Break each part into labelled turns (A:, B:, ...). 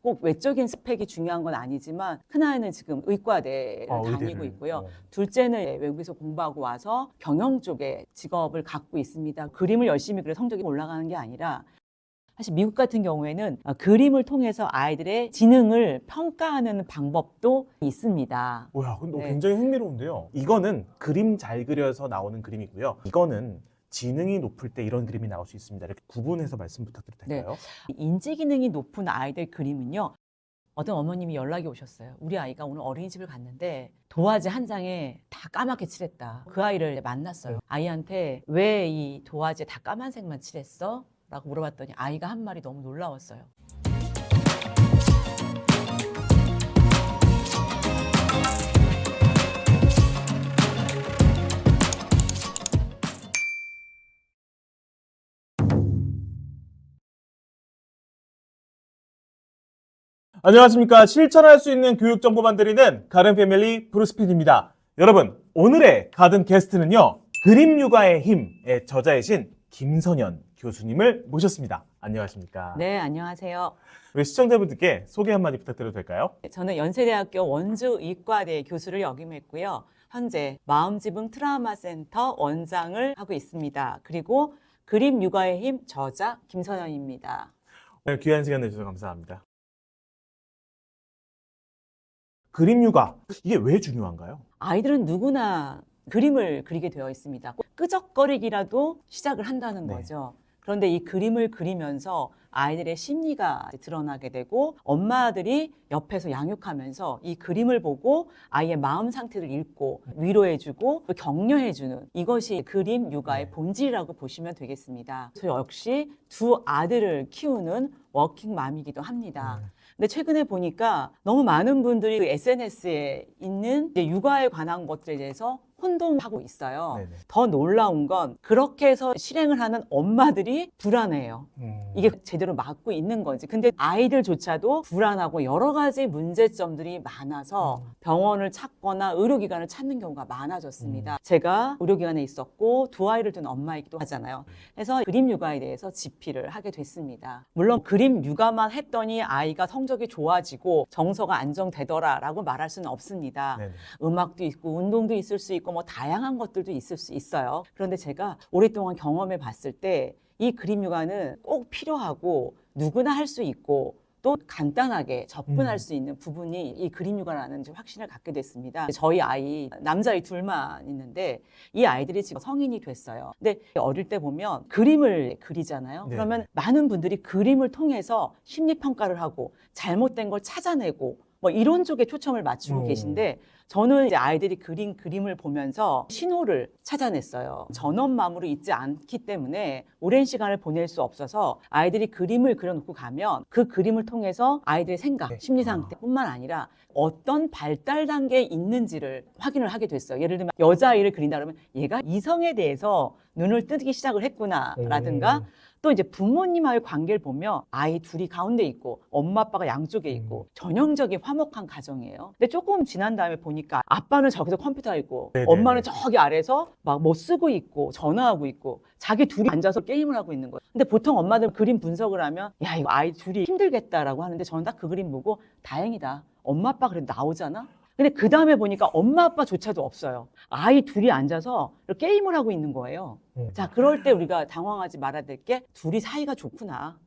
A: 꼭 외적인 스펙이 중요한 건 아니지만 큰아이는 지금 의과대를 다니고
B: 의대를.
A: 있고요. 둘째는 외국에서 공부하고 와서 경영 쪽에 직업을 갖고 있습니다. 그림을 열심히 그려 성적이 올라가는 게 아니라 사실 미국 같은 경우에는 그림을 통해서 아이들의 지능을 평가하는 방법도 있습니다.
B: 뭐야, 근데
A: 네.
B: 굉장히 흥미로운데요. 이거는 그림 잘 그려서 나오는 그림이고요. 이거는 지능이 높을 때 이런 그림이 나올 수 있습니다. 이렇게 구분해서 말씀 부탁드려도 될까요?
A: 인지 기능이 높은 아이들 그림은요. 어떤 어머님이 연락이 오셨어요. 우리 아이가 오늘 어린이집을 갔는데 도화지 한 장에 다 까맣게 칠했다. 그 아이를 만났어요. 아이한테 왜 이 도화지에 다 까만색만 칠했어? 라고 물어봤더니 아이가 한 말이 너무 놀라웠어요.
B: 안녕하십니까. 실천할 수 있는 교육 정보만 드리는 가든 패밀리 브루스피드입니다. 여러분, 오늘의 가든 게스트는요. 그림 육아의 힘의 저자이신 김선연 교수님을 모셨습니다. 안녕하십니까.
A: 네, 안녕하세요.
B: 우리 시청자분들께 소개 한마디 부탁드려도 될까요?
A: 저는 연세대학교 원주의과대 교수를 역임했고요. 현재 마음지붕 트라우마 센터 원장을 하고 있습니다. 그리고 그림 육아의 힘 저자 김선연입니다.
B: 오늘 귀한 시간 내주셔서 감사합니다. 그림 육아, 이게 왜 중요한가요?
A: 아이들은 누구나 그림을 그리게 되어 있습니다. 끄적거리기라도 시작을 한다는
B: 네.
A: 거죠. 그런데 이 그림을 그리면서 아이들의 심리가 드러나게 되고 엄마들이 옆에서 양육하면서 이 그림을 보고 아이의 마음 상태를 읽고 위로해주고 또 격려해주는 이것이 그림 육아의
B: 네.
A: 본질이라고 보시면 되겠습니다. 저 역시 두 아들을 키우는 워킹맘이기도 합니다. 근데 최근에 보니까 너무 많은 분들이 SNS에 있는 이제 육아에 관한 것들에 대해서 혼동하고 있어요.
B: 네네.
A: 더 놀라운 건 그렇게 해서 실행을 하는 엄마들이 불안해요. 이게 제대로 맞고 있는 건지. 근데 아이들조차도 불안하고 여러 가지 문제점들이 많아서 병원을 찾거나 의료기관을 찾는 경우가 많아졌습니다. 제가 의료기관에 있었고 두 아이를 둔 엄마이기도 하잖아요. 그래서 그림 육아에 대해서 집필을 하게 됐습니다. 물론 그림 육아만 했더니 아이가 성적이 좋아지고 정서가 안정되더라라고 말할 수는 없습니다.
B: 네네.
A: 음악도 있고 운동도 있을 수 있고 뭐 다양한 것들도 있을 수 있어요. 그런데 제가 오랫동안 경험해 봤을 때 이 그림 육아는 꼭 필요하고 누구나 할 수 있고 또 간단하게 접근할 수 있는 부분이 이 그림 육아라는 확신을 갖게 됐습니다. 저희 아이 남자아이 둘만 있는데 이 아이들이 지금 성인이 됐어요. 근데 어릴 때 보면 그림을 그리잖아요.
B: 네.
A: 그러면 많은 분들이 그림을 통해서 심리평가를 하고 잘못된 걸 찾아내고 뭐 이런 쪽에 초점을 맞추고 계신데 저는 이제 아이들이 그린 그림을 보면서 신호를 찾아냈어요. 전원맘으로 있지 않기 때문에 오랜 시간을 보낼 수 없어서 아이들이 그림을 그려놓고 가면 그 그림을 통해서 아이들의 생각, 심리 상태뿐만 아니라 어떤 발달 단계에 있는지를 확인을 하게 됐어요. 예를 들면 여자아이를 그린다 그러면 얘가 이성에 대해서 눈을 뜨기 시작을 했구나라든가 또 이제 부모님과의 관계를 보면 아이 둘이 가운데 있고 엄마 아빠가 양쪽에 있고 전형적인 화목한 가정이에요. 근데 조금 지난 다음에 보니까 아빠는 저기서 컴퓨터가 있고
B: 네네네.
A: 엄마는 저기 아래서 막 뭐 쓰고 있고 전화하고 있고 자기 둘이 앉아서 게임을 하고 있는 거예요. 근데 보통 엄마들 그림 분석을 하면 야 이거 아이 둘이 힘들겠다라고 하는데 저는 딱 그 그림 보고 다행이다. 엄마 아빠 그래도 나오잖아. 근데 그 다음에 보니까 엄마 아빠조차도 없어요. 아이 둘이 앉아서 게임을 하고 있는 거예요. 자, 그럴 때 우리가 당황하지 말아야 될 게 둘이 사이가 좋구나.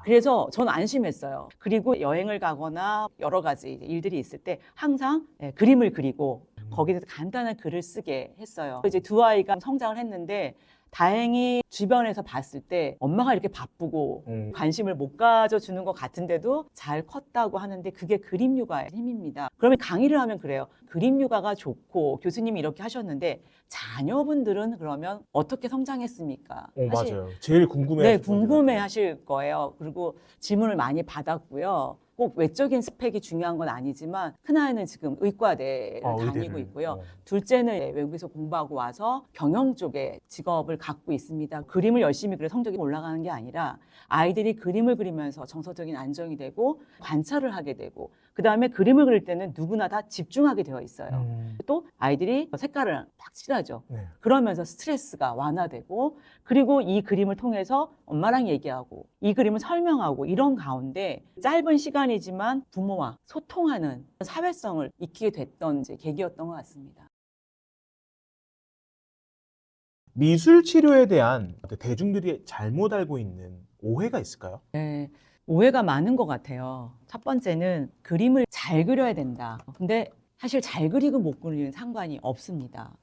A: 그래서 저는 안심했어요. 그리고 여행을 가거나 여러 가지 일들이 있을 때 항상 그림을 그리고 거기서 간단한 글을 쓰게 했어요. 이제 두 아이가 성장을 했는데 다행히 주변에서 봤을 때 엄마가 이렇게 바쁘고 관심을 못 가져주는 것 같은데도 잘 컸다고 하는데 그게 그림 육아의 힘입니다. 그러면 강의를 하면 그래요. 그림 육아가 좋고 교수님이 이렇게 하셨는데 자녀분들은 그러면 어떻게 성장했습니까? 사실
B: 맞아요. 제일 궁금해.
A: 네, 궁금해 하실 거예요. 그리고 질문을 많이 받았고요. 꼭 외적인 스펙이 중요한 건 아니지만 큰아이는 지금 의과대를 다니고
B: 의대를.
A: 있고요. 둘째는 외국에서 공부하고 와서 경영 쪽에 직업을 갖고 있습니다. 그림을 열심히 그려 성적이 올라가는 게 아니라 아이들이 그림을 그리면서 정서적인 안정이 되고 관찰을 하게 되고 그다음에 그림을 그릴 때는 누구나 다 집중하게 되어 있어요. 또 아이들이 색깔을 막 칠하죠. 그러면서 스트레스가 완화되고 그리고 이 그림을 통해서 엄마랑 얘기하고 이 그림을 설명하고 이런 가운데 짧은 시간이지만 부모와 소통하는 사회성을 익히게 됐던 이제 계기였던 것 같습니다.
B: 미술 치료에 대한 대중들이 잘못 알고 있는 오해가 있을까요?
A: 네, 오해가 많은 것 같아요. 첫 번째는 그림을 잘 그려야 된다. 근데 사실 잘 그리고 못 그리는 상관이 없습니다.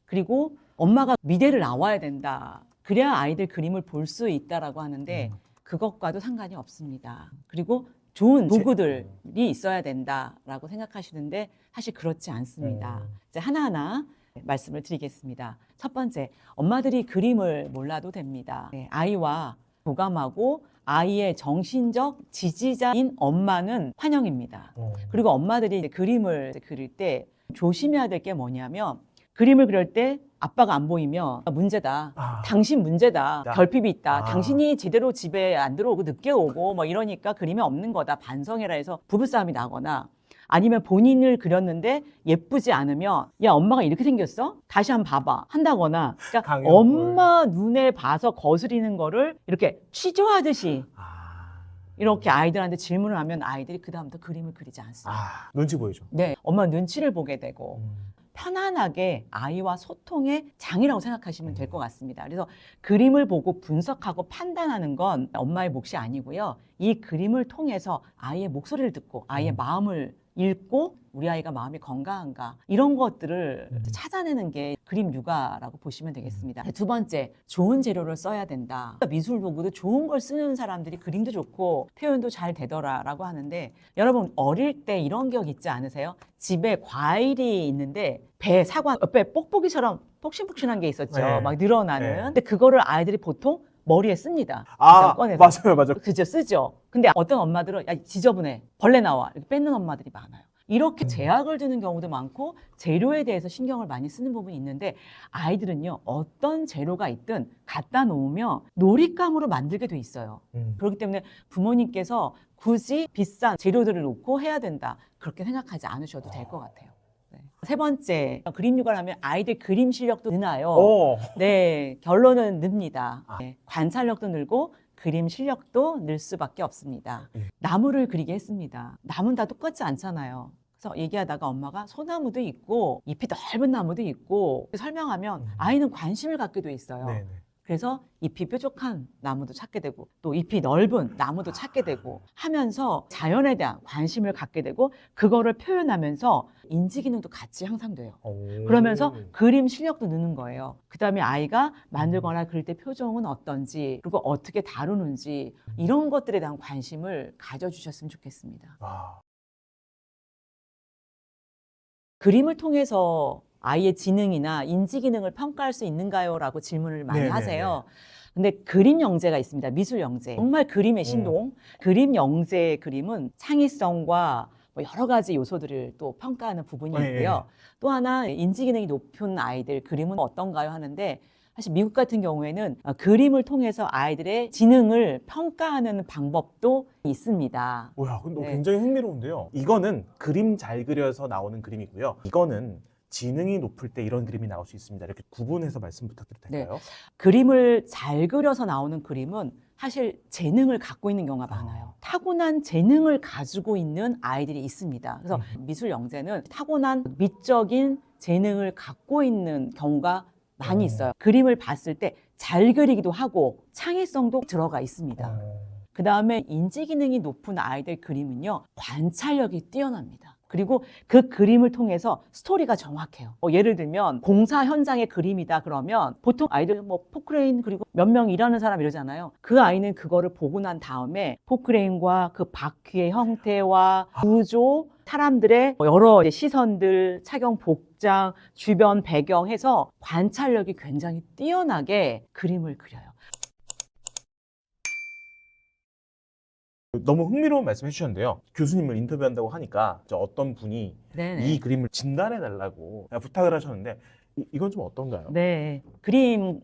A: 그리고 엄마가 미대를 나와야 된다. 그래야 아이들 그림을 볼 수 있다라고 하는데 그것과도 상관이 없습니다. 그리고 좋은 도구들이 있어야 된다라고 생각하시는데 사실 그렇지 않습니다. 이제 하나하나 말씀을 드리겠습니다. 첫 번째, 엄마들이 그림을 몰라도 됩니다. 네, 아이와 교감하고 아이의 정신적 지지자인 엄마는 환영입니다. 그리고 엄마들이 이제 그림을 그릴 때 조심해야 될 게 뭐냐면 그림을 그릴 때 아빠가 안 보이면 문제다. 당신 문제다. 결핍이 있다. 당신이 제대로 집에 안 들어오고 늦게 오고 뭐 이러니까 그림이 없는 거다. 반성해라 해서 부부싸움이 나거나 아니면 본인을 그렸는데 예쁘지 않으면 야 엄마가 이렇게 생겼어? 다시 한번 봐봐 한다거나 그러니까
B: 강요를.
A: 엄마 눈에 봐서 거스리는 거를 이렇게 취조하듯이 이렇게 아이들한테 질문을 하면 아이들이 그 다음부터 그림을 그리지 않습니다.
B: 눈치 보이죠.
A: 네, 엄마 눈치를 보게 되고 편안하게 아이와 소통의 장이라고 생각하시면 될 것 같습니다. 그래서 그림을 보고 분석하고 판단하는 건 엄마의 몫이 아니고요. 이 그림을 통해서 아이의 목소리를 듣고 아이의 마음을 읽고 우리 아이가 마음이 건강한가 이런 것들을 찾아내는 게 그림 육아라고 보시면 되겠습니다. 두 번째, 좋은 재료를 써야 된다. 미술 도구도 좋은 걸 쓰는 사람들이 그림도 좋고 표현도 잘 되더라라고 하는데 여러분 어릴 때 이런 기억 있지 않으세요? 집에 과일이 있는데 배, 사과 옆에 뽁뽁이처럼 폭신폭신한 게 있었죠.
B: 네.
A: 막 늘어나는.
B: 네.
A: 근데 그거를 아이들이 보통 머리에 씁니다. 꺼내서.
B: 맞아요.
A: 그죠, 쓰죠. 근데 어떤 엄마들은 야, 지저분해. 벌레 나와. 이렇게 뺏는 엄마들이 많아요. 이렇게 제약을 두는 경우도 많고 재료에 대해서 신경을 많이 쓰는 부분이 있는데 아이들은요. 어떤 재료가 있든 갖다 놓으면 놀잇감으로 만들게 돼 있어요. 그렇기 때문에 부모님께서 굳이 비싼 재료들을 놓고 해야 된다. 그렇게 생각하지 않으셔도 될 것 같아요. 네. 세 번째, 그림 육아를 하면 아이들 그림 실력도 느나요. 네, 결론은 늡니다. 네, 관찰력도 늘고 그림 실력도 늘 수밖에 없습니다. 나무를 그리게 했습니다. 나무는 다 똑같지 않잖아요. 그래서 얘기하다가 엄마가 소나무도 있고 잎이 넓은 나무도 있고 설명하면 아이는 관심을 갖게 돼 있어요.
B: 네네.
A: 그래서 잎이 뾰족한 나무도 찾게 되고 또 잎이 넓은 나무도 찾게 되고 하면서 자연에 대한 관심을 갖게 되고 그거를 표현하면서 인지 기능도 같이 향상돼요. 그러면서 그림 실력도 느는 거예요. 그 다음에 아이가 만들거나 그릴 때 표정은 어떤지 그리고 어떻게 다루는지 이런 것들에 대한 관심을 가져주셨으면 좋겠습니다. 그림을 통해서 아이의 지능이나 인지 기능을 평가할 수 있는가요? 라고 질문을 많이
B: 네네네.
A: 하세요. 근데 그림 영재가 있습니다. 미술 영재. 정말 그림의 신동. 그림 영재의 그림은 창의성과 뭐 여러 가지 요소들을 또 평가하는 부분이 있고요. 또 하나 인지 기능이 높은 아이들 그림은 어떤가요? 하는데 사실 미국 같은 경우에는 그림을 통해서 아이들의 지능을 평가하는 방법도 있습니다.
B: 근데
A: 네.
B: 굉장히 흥미로운데요. 이거는 그림 잘 그려서 나오는 그림이고요. 이거는 지능이 높을 때 이런 그림이 나올 수 있습니다. 이렇게 구분해서 말씀 부탁드려도 될까요?
A: 그림을 잘 그려서 나오는 그림은 사실 재능을 갖고 있는 경우가 많아요. 타고난 재능을 가지고 있는 아이들이 있습니다. 그래서 미술 영재는 타고난 미적인 재능을 갖고 있는 경우가 많이 있어요. 그림을 봤을 때 잘 그리기도 하고 창의성도 들어가 있습니다. 그 다음에 인지 기능이 높은 아이들 그림은요, 관찰력이 뛰어납니다. 그리고 그 그림을 통해서 스토리가 정확해요. 예를 들면 공사 현장의 그림이다 그러면 보통 아이들 뭐 포크레인 그리고 몇 명 일하는 사람 이러잖아요. 그 아이는 그거를 보고 난 다음에 포크레인과 그 바퀴의 형태와 구조, 사람들의 여러 시선들, 착용 복장, 주변 배경 해서 관찰력이 굉장히 뛰어나게 그림을 그려요.
B: 너무 흥미로운 말씀 해주셨는데요. 교수님을 인터뷰한다고 하니까 어떤 분이
A: 네네.
B: 이 그림을 진단해달라고 부탁을 하셨는데 이건 좀 어떤가요?
A: 네, 그림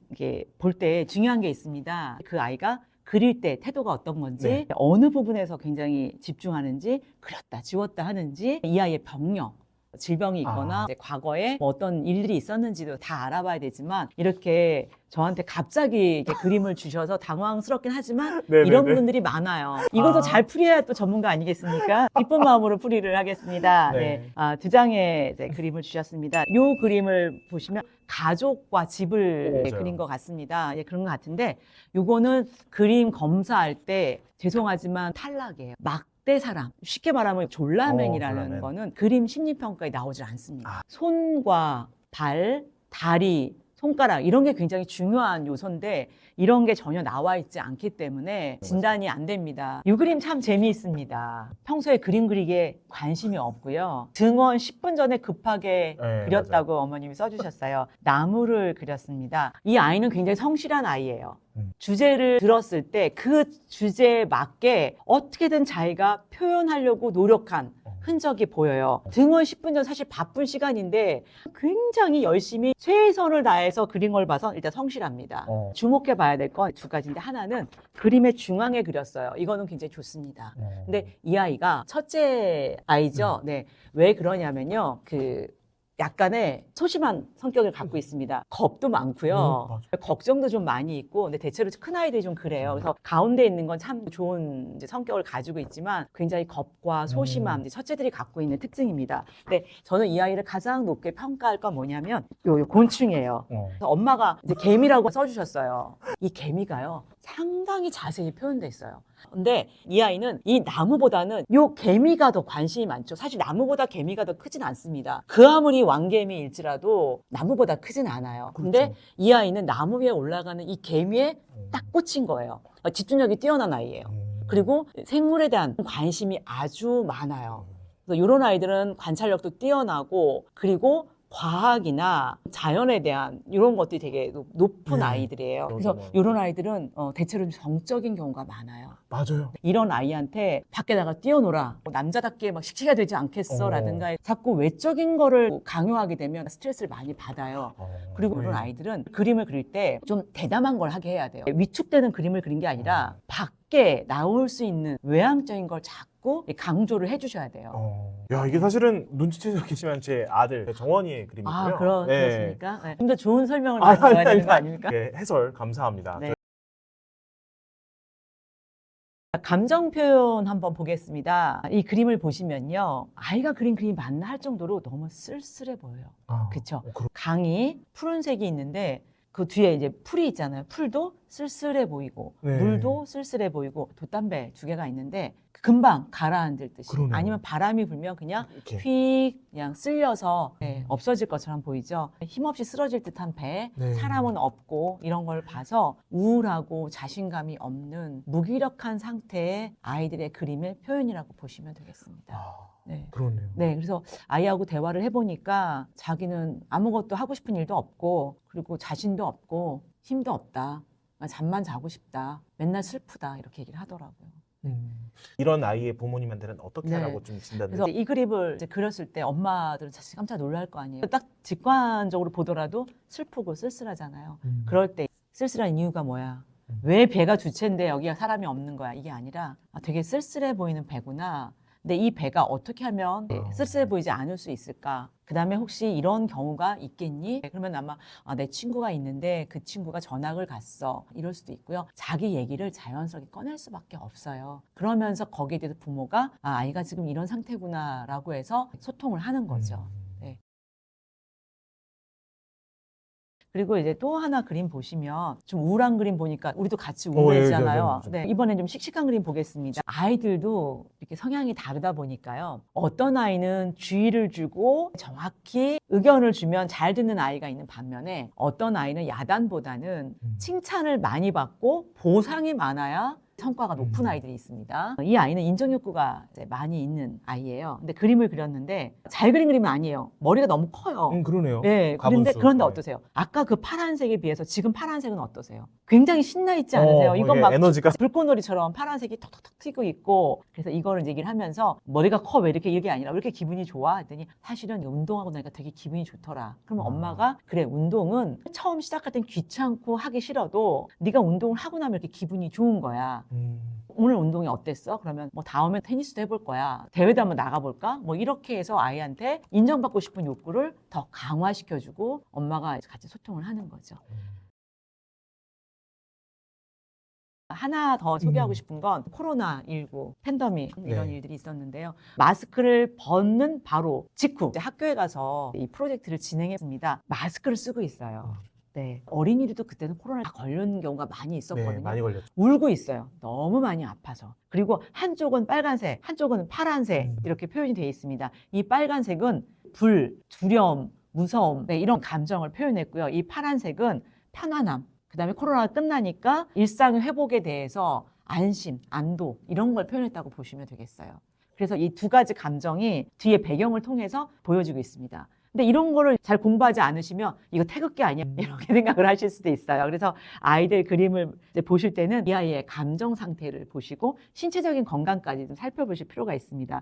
A: 볼 때 중요한 게 있습니다. 그 아이가 그릴 때 태도가 어떤 건지,
B: 네.
A: 어느 부분에서 굉장히 집중하는지, 그렸다, 지웠다 하는지, 이 아이의 병력, 질병이 있거나 이제 과거에 뭐 어떤 일들이 있었는지도 다 알아봐야 되지만 이렇게 저한테 갑자기 이렇게 그림을 주셔서 당황스럽긴 하지만
B: 네네네.
A: 이런 분들이 많아요. 이것도
B: 아.
A: 잘 풀이해야 또 전문가 아니겠습니까? 기쁜 마음으로 풀이를 하겠습니다.
B: 네.
A: 네. 두 장의 이제 그림을 주셨습니다. 이 그림을 보시면 가족과 집을
B: 맞아요.
A: 그린 것 같습니다. 예, 그런 것 같은데 요거는 그림 검사할 때 죄송하지만 탈락이에요. 막대 사람, 쉽게 말하면 졸라맨이라는
B: 졸라맨.
A: 거는 그림 심리평가에 나오질 않습니다.
B: 아.
A: 손과 발, 다리, 손가락 이런 게 굉장히 중요한 요소인데 이런 게 전혀 나와 있지 않기 때문에 진단이 안 됩니다. 이 그림 참 재미있습니다. 평소에 그림 그리기에 관심이 없고요. 등원 10분 전에 급하게
B: 네,
A: 그렸다고 어머님이 써주셨어요. 나무를 그렸습니다. 이 아이는 굉장히 성실한 아이예요. 주제를 들었을 때 그 주제에 맞게 어떻게든 자기가 표현하려고 노력한 흔적이 보여요. 등원 10분 전 사실 바쁜 시간인데 굉장히 열심히 최선을 다해서 그린 걸 봐서 일단 성실합니다. 주목해 봐야 될 건 두 가지인데 하나는 그림의 중앙에 그렸어요. 이거는 굉장히 좋습니다. 근데 이 아이가 첫째 아이죠. 네. 왜 그러냐면요. 약간의 소심한 성격을 갖고 있습니다. 겁도 많고요. 걱정도 좀 많이 있고, 근데 대체로 큰 아이들이 좀 그래요. 그래서 가운데 있는 건 참 좋은 이제 성격을 가지고 있지만 굉장히 겁과 소심함, 이제 첫째들이 갖고 있는 특징입니다. 근데 저는 이 아이를 가장 높게 평가할 건 뭐냐면 요 곤충이에요. 그래서 엄마가 이제 개미라고 써주셨어요. 이 개미가요 상당히 자세히 표현돼 있어요. 근데 이 아이는 이 나무보다는 요 개미가 더 관심이 많죠. 사실 나무보다 개미가 더 크진 않습니다. 그 아무리 왕개미일지라도 나무보다 크진 않아요. 근데 이 아이는 나무 위에 올라가는 이 개미에 딱 꽂힌 거예요. 집중력이 뛰어난 아이예요. 그리고 생물에 대한 관심이 아주 많아요. 그래서 이런 아이들은 관찰력도 뛰어나고 그리고 과학이나 자연에 대한 이런 것들이 되게 높은 아이들이에요. 그래서 이런 아이들은 대체로 정적인 경우가 많아요.
B: 맞아요.
A: 이런 아이한테 밖에 나가 뛰어놀아. 남자답게 막 씩씩해야 되지 않겠어? 라든가 자꾸 외적인 거를 강요하게 되면 스트레스를 많이 받아요. 그리고 이런 아이들은 그림을 그릴 때 좀 대담한 걸 하게 해야 돼요. 위축되는 그림을 그린 게 아니라 밖에 나올 수 있는 외향적인 걸 자꾸 강조를 해주셔야 돼요.
B: 야, 이게 사실은 눈치채셨겠지만 제 아들 정원이의 그림이고요.
A: 그렇습니까? 네. 좀 더 좋은 설명을 많이 해야 되는 거 아닙니까?
B: 네, 해설 감사합니다.
A: 네. 감정 표현 한번 보겠습니다. 이 그림을 보시면요. 아이가 그린 그림이 맞나 할 정도로 너무 쓸쓸해 보여요. 그렇죠? 강이 푸른색이 있는데 그 뒤에 이제 풀이 있잖아요. 풀도 쓸쓸해 보이고 물도 쓸쓸해 보이고 돛담배 두 개가 있는데 금방 가라앉을 듯이 아니면 바람이 불면 그냥 휙 그냥 쓸려서 없어질 것처럼 보이죠. 힘없이 쓰러질 듯한 배, 사람은 없고 이런 걸 봐서 우울하고 자신감이 없는 무기력한 상태의 아이들의 그림의 표현이라고 보시면 되겠습니다. 네.
B: 그렇네요.
A: 네, 그래서 아이하고 대화를 해보니까 자기는 아무것도 하고 싶은 일도 없고 그리고 자신도 없고 힘도 없다. 잠만 자고 싶다. 맨날 슬프다. 이렇게 얘기를 하더라고요.
B: 이런 아이의 부모님한테는 어떻게 하라고 좀 진단을
A: 그래서 이 그림을 이제 그렸을 때 엄마들은 사실 깜짝 놀랄 거 아니에요. 딱 직관적으로 보더라도 슬프고 쓸쓸하잖아요. 그럴 때 쓸쓸한 이유가 뭐야? 왜 배가 주체인데 여기가 사람이 없는 거야? 이게 아니라 되게 쓸쓸해 보이는 배구나. 근데 이 배가 어떻게 하면 쓸쓸해 보이지 않을 수 있을까? 그 다음에 혹시 이런 경우가 있겠니? 그러면 아마 내 친구가 있는데 그 친구가 전학을 갔어. 이럴 수도 있고요. 자기 얘기를 자연스럽게 꺼낼 수밖에 없어요. 그러면서 거기에 대해서 부모가 아이가 지금 이런 상태구나 라고 해서 소통을 하는 거죠. 네. 그리고 이제 또 하나 그림 보시면 좀 우울한 그림 보니까 우리도 같이 우울해지잖아요. 네, 이번엔 좀 씩씩한 그림 보겠습니다. 아이들도 이렇게 성향이 다르다 보니까요. 어떤 아이는 주의를 주고 정확히 의견을 주면 잘 듣는 아이가 있는 반면에 어떤 아이는 야단보다는 칭찬을 많이 받고 보상이 많아야 성과가 높은 아이들이 있습니다. 이 아이는 인정욕구가 이제 많이 있는 아이예요. 근데 그림을 그렸는데 잘 그린 그림은 아니에요. 머리가 너무 커요.
B: 그러네요.
A: 네, 그런데 어떠세요? 아까 그 파란색에 비해서 지금 파란색은 어떠세요? 굉장히 신나 있지 않으세요? 이건 막
B: 에너지가
A: 불꽃놀이처럼 파란색이 톡톡톡 튀고 있고 그래서 이거를 이제 얘기를 하면서 머리가 커 왜 이렇게 이게 아니라 왜 이렇게 기분이 좋아? 했더니 사실은 운동하고 나니까 되게 기분이 좋더라. 그러면 엄마가 그래 운동은 처음 시작할 땐 귀찮고 하기 싫어도 네가 운동을 하고 나면 이렇게 기분이 좋은 거야. 오늘 운동이 어땠어? 그러면 뭐 다음에 테니스도 해볼 거야. 대회도 한번 나가볼까? 뭐 이렇게 해서 아이한테 인정받고 싶은 욕구를 더 강화시켜주고 엄마가 같이 소통을 하는 거죠. 하나 더 소개하고 싶은 건 코로나19 팬데믹 이런
B: 네.
A: 일들이 있었는데요. 마스크를 벗는 바로 직후 이제 학교에 가서 이 프로젝트를 진행했습니다. 마스크를 쓰고 있어요. 네. 어린이들도 그때는 코로나에 걸리는 경우가 많이 있었거든요.
B: 네, 많이 걸렸죠.
A: 울고 있어요. 너무 많이 아파서. 그리고 한쪽은 빨간색, 한쪽은 파란색 이렇게 표현이 되어 있습니다. 이 빨간색은 불, 두려움, 무서움 네, 이런 감정을 표현했고요. 이 파란색은 편안함. 그다음에 코로나가 끝나니까 일상 회복에 대해서 안심, 안도 이런 걸 표현했다고 보시면 되겠어요. 그래서 이 두 가지 감정이 뒤에 배경을 통해서 보여지고 있습니다. 근데 이런 거를 잘 공부하지 않으시면 이거 태극기 아니야? 이렇게 생각을 하실 수도 있어요. 그래서 아이들 그림을 이제 보실 때는 이 아이의 감정 상태를 보시고 신체적인 건강까지 좀 살펴보실 필요가 있습니다.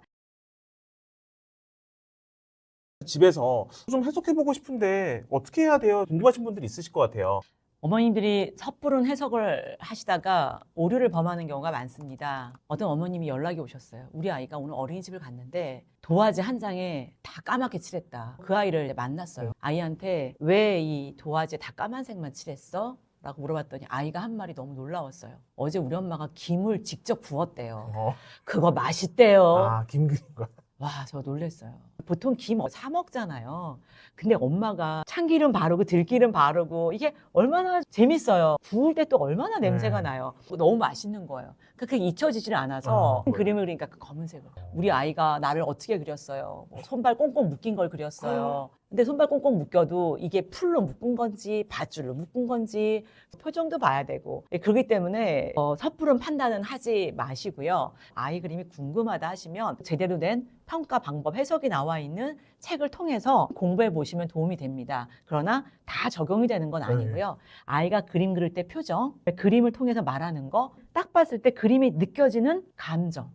B: 집에서 좀 해석해보고 싶은데 어떻게 해야 돼요? 궁금하신 분들이 있으실 것 같아요.
A: 어머님들이 섣부른 해석을 하시다가 오류를 범하는 경우가 많습니다. 어떤 어머님이 연락이 오셨어요. 우리 아이가 오늘 어린이집을 갔는데 도화지 한 장에 다 까맣게 칠했다. 그 아이를 만났어요. 아이한테 왜 이 도화지에 다 까만색만 칠했어? 라고 물어봤더니 아이가 한 말이 너무 놀라웠어요. 어제 우리 엄마가 김을 직접 구웠대요. 그거 맛있대요.
B: 아, 김 그린 거.
A: 와, 저 놀랬어요. 보통 김 사 먹잖아요. 근데 엄마가 참기름 바르고 들기름 바르고 이게 얼마나 재밌어요. 구울 때 또 얼마나 냄새가 나요. 너무 맛있는 거예요. 그게 잊혀지질 않아서 그림을 그리니까 그 검은색으로. 우리 아이가 나를 어떻게 그렸어요. 뭐 손발 꽁꽁 묶인 걸 그렸어요. 근데 손발 꽁꽁 묶여도 이게 풀로 묶은 건지 밧줄로 묶은 건지 표정도 봐야 되고 그렇기 때문에 섣부른 판단은 하지 마시고요. 아이 그림이 궁금하다 하시면 제대로 된 평가 방법 해석이 나와 있는 책을 통해서 공부해 보시면 도움이 됩니다. 그러나 다 적용이 되는 건 아니고요. 아이가 그림 그릴 때 표정, 그림을 통해서 말하는 거, 딱 봤을 때 그림이 느껴지는 감정,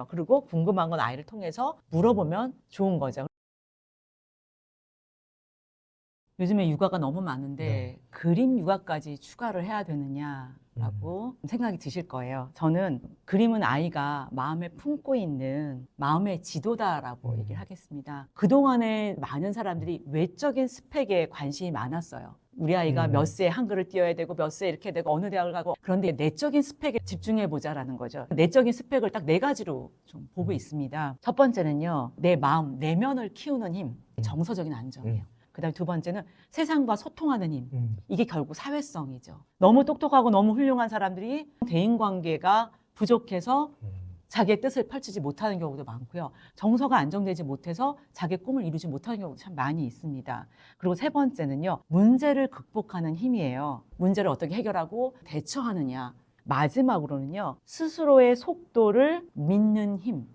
A: 그리고 궁금한 건 아이를 통해서 물어보면 좋은 거죠. 요즘에 육아가 너무 많은데 그림 육아까지 추가를 해야 되느냐라고 생각이 드실 거예요. 저는 그림은 아이가 마음에 품고 있는 마음의 지도다라고 얘기를 하겠습니다. 그동안에 많은 사람들이 외적인 스펙에 관심이 많았어요. 우리 아이가 몇 세에 한글을 띄워야 되고 몇 세에 이렇게 되고 어느 대학을 가고 그런데 내적인 스펙에 집중해 보자라는 거죠. 내적인 스펙을 딱 네 가지로 좀 보고 있습니다. 첫 번째는요. 내 마음, 내면을 키우는 힘, 정서적인 안정이에요. 그다음에 두 번째는 세상과 소통하는 힘. 이게 결국 사회성이죠. 너무 똑똑하고 너무 훌륭한 사람들이 대인관계가 부족해서 자기의 뜻을 펼치지 못하는 경우도 많고요. 정서가 안정되지 못해서 자기의 꿈을 이루지 못하는 경우도 참 많이 있습니다. 그리고 세 번째는요. 문제를 극복하는 힘이에요. 문제를 어떻게 해결하고 대처하느냐. 마지막으로는요. 스스로의 속도를 믿는 힘.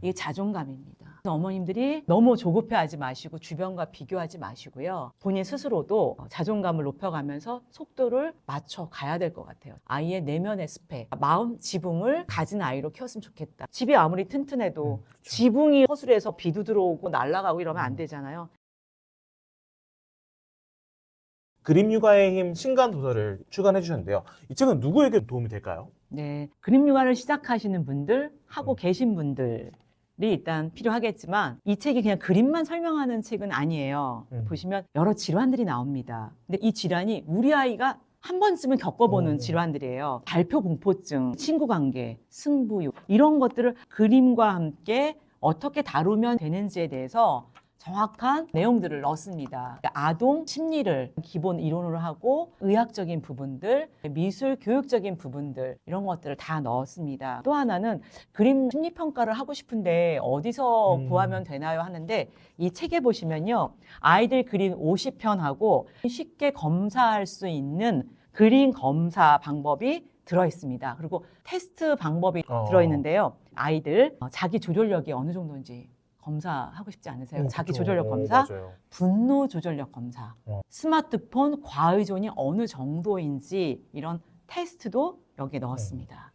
A: 이게 자존감입니다. 어머님들이 너무 조급해하지 마시고 주변과 비교하지 마시고요. 본인 스스로도 자존감을 높여가면서 속도를 맞춰 가야 될 것 같아요. 아이의 내면의 스펙, 마음 지붕을 가진 아이로 키웠으면 좋겠다. 집이 아무리 튼튼해도 지붕이 허술해서 비도 들어오고 날아가고 이러면 안 되잖아요.
B: 그림 육아의 힘 신간 도서를 출간해 주셨는데요. 이 책은 누구에게 도움이 될까요?
A: 네, 그림 육아를 시작하시는 분들, 하고 계신 분들 이 일단 필요하겠지만 이 책이 그냥 그림만 설명하는 책은 아니에요. 보시면 여러 질환들이 나옵니다. 근데 이 질환이 우리 아이가 한 번쯤은 겪어보는 질환들이에요. 발표 공포증, 친구 관계, 승부욕 이런 것들을 그림과 함께 어떻게 다루면 되는지에 대해서 정확한 내용들을 넣습니다. 아동 심리를 기본 이론으로 하고 의학적인 부분들, 미술 교육적인 부분들 이런 것들을 다 넣었습니다. 또 하나는 그림 심리평가를 하고 싶은데 어디서 구하면 되나요 하는데 이 책에 보시면요. 아이들 그림 50편하고 쉽게 검사할 수 있는 그림 검사 방법이 들어있습니다. 그리고 테스트 방법이 들어있는데요. 아이들 자기 조절력이 어느 정도인지 검사하고 싶지 않으세요? 자기 조절력 검사,
B: 맞아요.
A: 분노 조절력 검사, 스마트폰 과의존이 어느 정도인지 이런 테스트도 여기에 넣었습니다.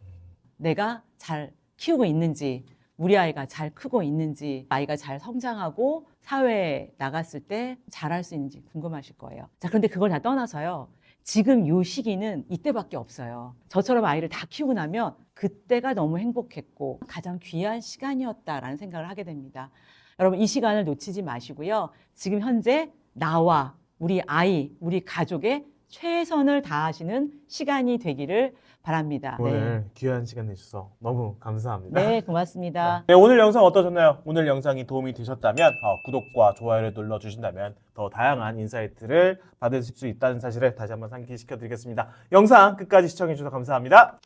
A: 내가 잘 키우고 있는지, 우리 아이가 잘 크고 있는지, 아이가 잘 성장하고 사회에 나갔을 때 잘할 수 있는지 궁금하실 거예요. 자, 그런데 그걸 다 떠나서요. 지금 요 시기는 이때밖에 없어요. 저처럼 아이를 다 키우고 나면 그때가 너무 행복했고 가장 귀한 시간이었다라는 생각을 하게 됩니다. 여러분 이 시간을 놓치지 마시고요. 지금 현재 나와 우리 아이, 우리 가족의 최선을 다하시는 시간이 되기를 바랍니다.
B: 오늘 귀한 시간 내주셔서 너무 감사합니다.
A: 네, 고맙습니다.
B: 네, 오늘 영상 어떠셨나요? 오늘 영상이 도움이 되셨다면 구독과 좋아요를 눌러주신다면 더 다양한 인사이트를 받으실 수 있다는 사실을 다시 한번 상기시켜 드리겠습니다. 영상 끝까지 시청해 주셔서 감사합니다.